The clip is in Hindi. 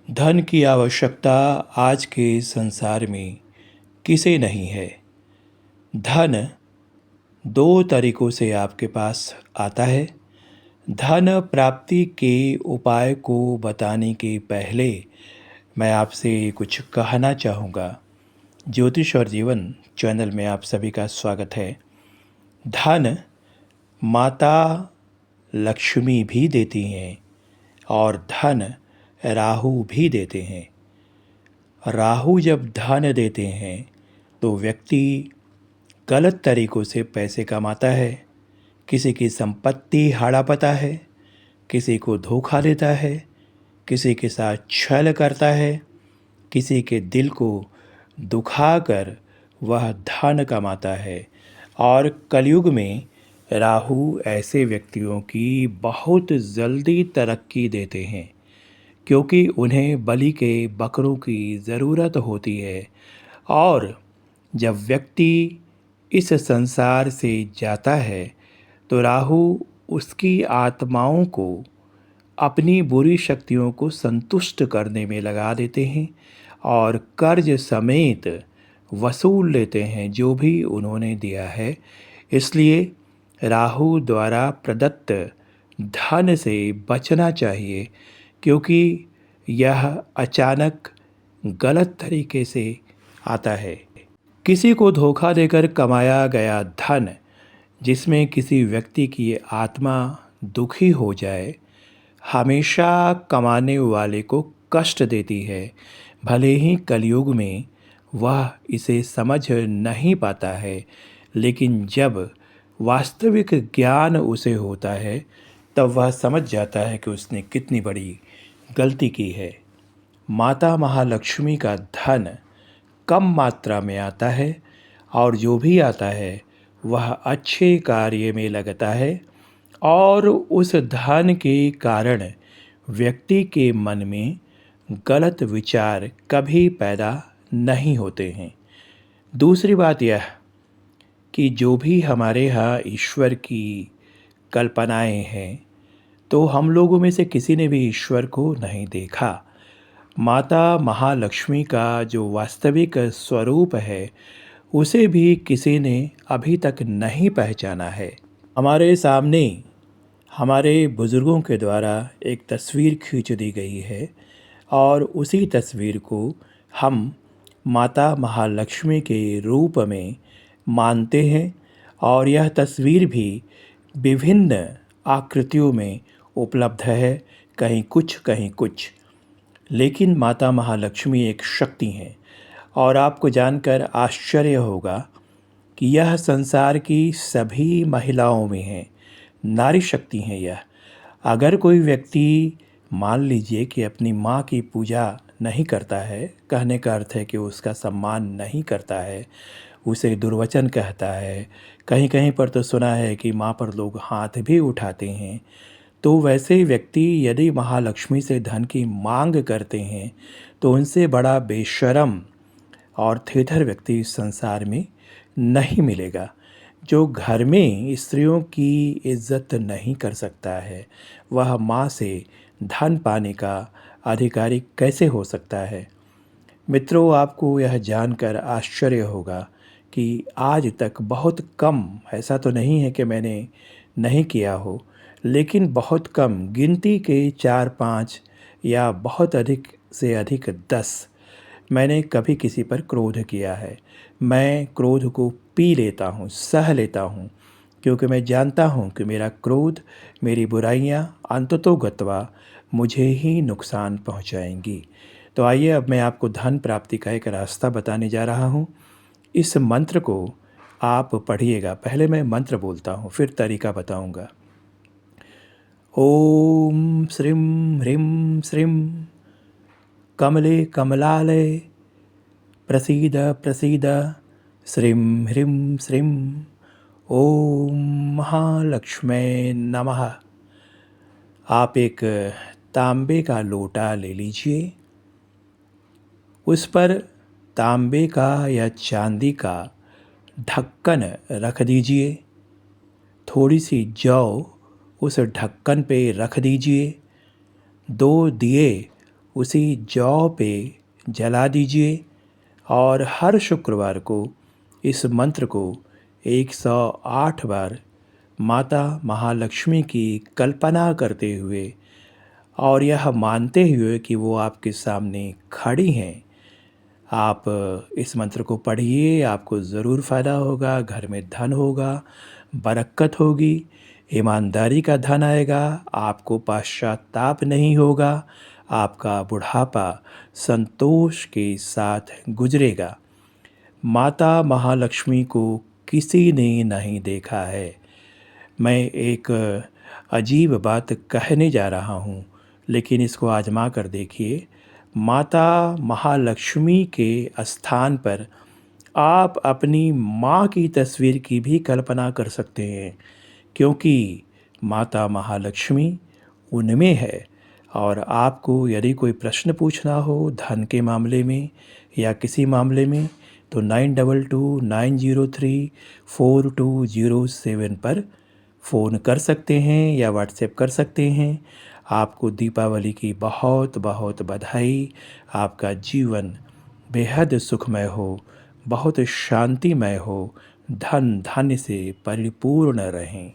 धन की आवश्यकता आज के संसार में किसे नहीं है। धन दो तरीकों से आपके पास आता है। धन प्राप्ति के उपाय को बताने के पहले मैं आपसे कुछ कहना चाहूँगा। ज्योतिष और जीवन चैनल में आप सभी का स्वागत है। धन माता लक्ष्मी भी देती हैं और धन राहु भी देते हैं। राहु जब धन देते हैं तो व्यक्ति गलत तरीक़ों से पैसे कमाता है, किसी की संपत्ति हड़पता है, किसी को धोखा देता है, किसी के साथ छल करता है, किसी के दिल को दुखाकर वह धन कमाता है। और कलयुग में राहु ऐसे व्यक्तियों की बहुत जल्दी तरक्की देते हैं, क्योंकि उन्हें बलि के बकरों की ज़रूरत होती है। और जब व्यक्ति इस संसार से जाता है तो राहु उसकी आत्माओं को अपनी बुरी शक्तियों को संतुष्ट करने में लगा देते हैं और कर्ज समेत वसूल लेते हैं जो भी उन्होंने दिया है। इसलिए राहु द्वारा प्रदत्त धन से बचना चाहिए, क्योंकि यह अचानक गलत तरीके से आता है। किसी को धोखा देकर कमाया गया धन, जिसमें किसी व्यक्ति की आत्मा दुखी हो जाए, हमेशा कमाने वाले को कष्ट देती है। भले ही कलयुग में वह इसे समझ नहीं पाता है, लेकिन जब वास्तविक ज्ञान उसे होता है तब वह समझ जाता है कि उसने कितनी बड़ी गलती की है। माता महालक्ष्मी का धन कम मात्रा में आता है और जो भी आता है वह अच्छे कार्य में लगता है, और उस धन के कारण व्यक्ति के मन में गलत विचार कभी पैदा नहीं होते हैं। दूसरी बात यह कि जो भी हमारे यहाँ ईश्वर की कल्पनाएं हैं, तो हम लोगों में से किसी ने भी ईश्वर को नहीं देखा। माता महालक्ष्मी का जो वास्तविक स्वरूप है उसे भी किसी ने अभी तक नहीं पहचाना है। हमारे सामने हमारे बुज़ुर्गों के द्वारा एक तस्वीर खींच दी गई है और उसी तस्वीर को हम माता महालक्ष्मी के रूप में मानते हैं, और यह तस्वीर भी विभिन्न आकृतियों में उपलब्ध है, कहीं कुछ कहीं कुछ। लेकिन माता महालक्ष्मी एक शक्ति हैं, और आपको जानकर आश्चर्य होगा कि यह संसार की सभी महिलाओं में है, नारी शक्ति हैं यह। अगर कोई व्यक्ति मान लीजिए कि अपनी माँ की पूजा नहीं करता है, कहने का अर्थ है कि उसका सम्मान नहीं करता है, उसे दुर्वचन कहता है, कहीं कहीं पर तो सुना है कि माँ पर लोग हाथ भी उठाते हैं, तो वैसे व्यक्ति यदि महालक्ष्मी से धन की मांग करते हैं तो उनसे बड़ा बेशर्म और थेथर व्यक्ति इस संसार में नहीं मिलेगा। जो घर में स्त्रियों की इज्जत नहीं कर सकता है, वह माँ से धन पाने का अधिकारी कैसे हो सकता है। मित्रों, आपको यह जानकर आश्चर्य होगा कि आज तक बहुत कम, ऐसा तो नहीं है कि मैंने नहीं किया हो, लेकिन बहुत कम, गिनती के 4-5 या बहुत अधिक से अधिक 10 मैंने कभी किसी पर क्रोध किया है। मैं क्रोध को पी लेता हूँ, सह लेता हूँ, क्योंकि मैं जानता हूँ कि मेरा क्रोध, मेरी बुराइयाँ अंततोगत्वा मुझे ही नुकसान पहुँचाएंगी। तो आइए अब मैं आपको धन प्राप्ति का एक रास्ता बताने जा रहा हूँ। इस मंत्र को आप पढ़िएगा। पहले मैं मंत्र बोलता हूँ, फिर तरीका बताऊँगा। ओम श्रीं ह्रीं श्रीं कमले कमलालय प्रसीद प्रसीद श्रीं ह्रीं श्रीं ओम महालक्ष्मै नमः। आप एक तांबे का लोटा ले लीजिए, उस पर तांबे का या चांदी का ढक्कन रख दीजिए, थोड़ी सी जौ उस ढक्कन पे रख दीजिए, 2 दिए उसी जौ पे जला दीजिए और हर शुक्रवार को इस मंत्र को 108 बार माता महालक्ष्मी की कल्पना करते हुए और यह मानते हुए कि वो आपके सामने खड़ी हैं, आप इस मंत्र को पढ़िए। आपको ज़रूर फ़ायदा होगा, घर में धन होगा, बरकत होगी, ईमानदारी का धन आएगा, आपको पश्चाताप नहीं होगा, आपका बुढ़ापा संतोष के साथ गुजरेगा। माता महालक्ष्मी को किसी ने नहीं देखा है। मैं एक अजीब बात कहने जा रहा हूँ, लेकिन इसको आजमा कर देखिए। माता महालक्ष्मी के स्थान पर आप अपनी माँ की तस्वीर की भी कल्पना कर सकते हैं, क्योंकि माता महालक्ष्मी उनमें है। और आपको यदि कोई प्रश्न पूछना हो धन के मामले में या किसी मामले में, तो 9229034207 पर फ़ोन कर सकते हैं या व्हाट्सएप कर सकते हैं। आपको दीपावली की बहुत बहुत बधाई। आपका जीवन बेहद सुखमय हो, बहुत शांतिमय हो, धन धान्य से परिपूर्ण रहें।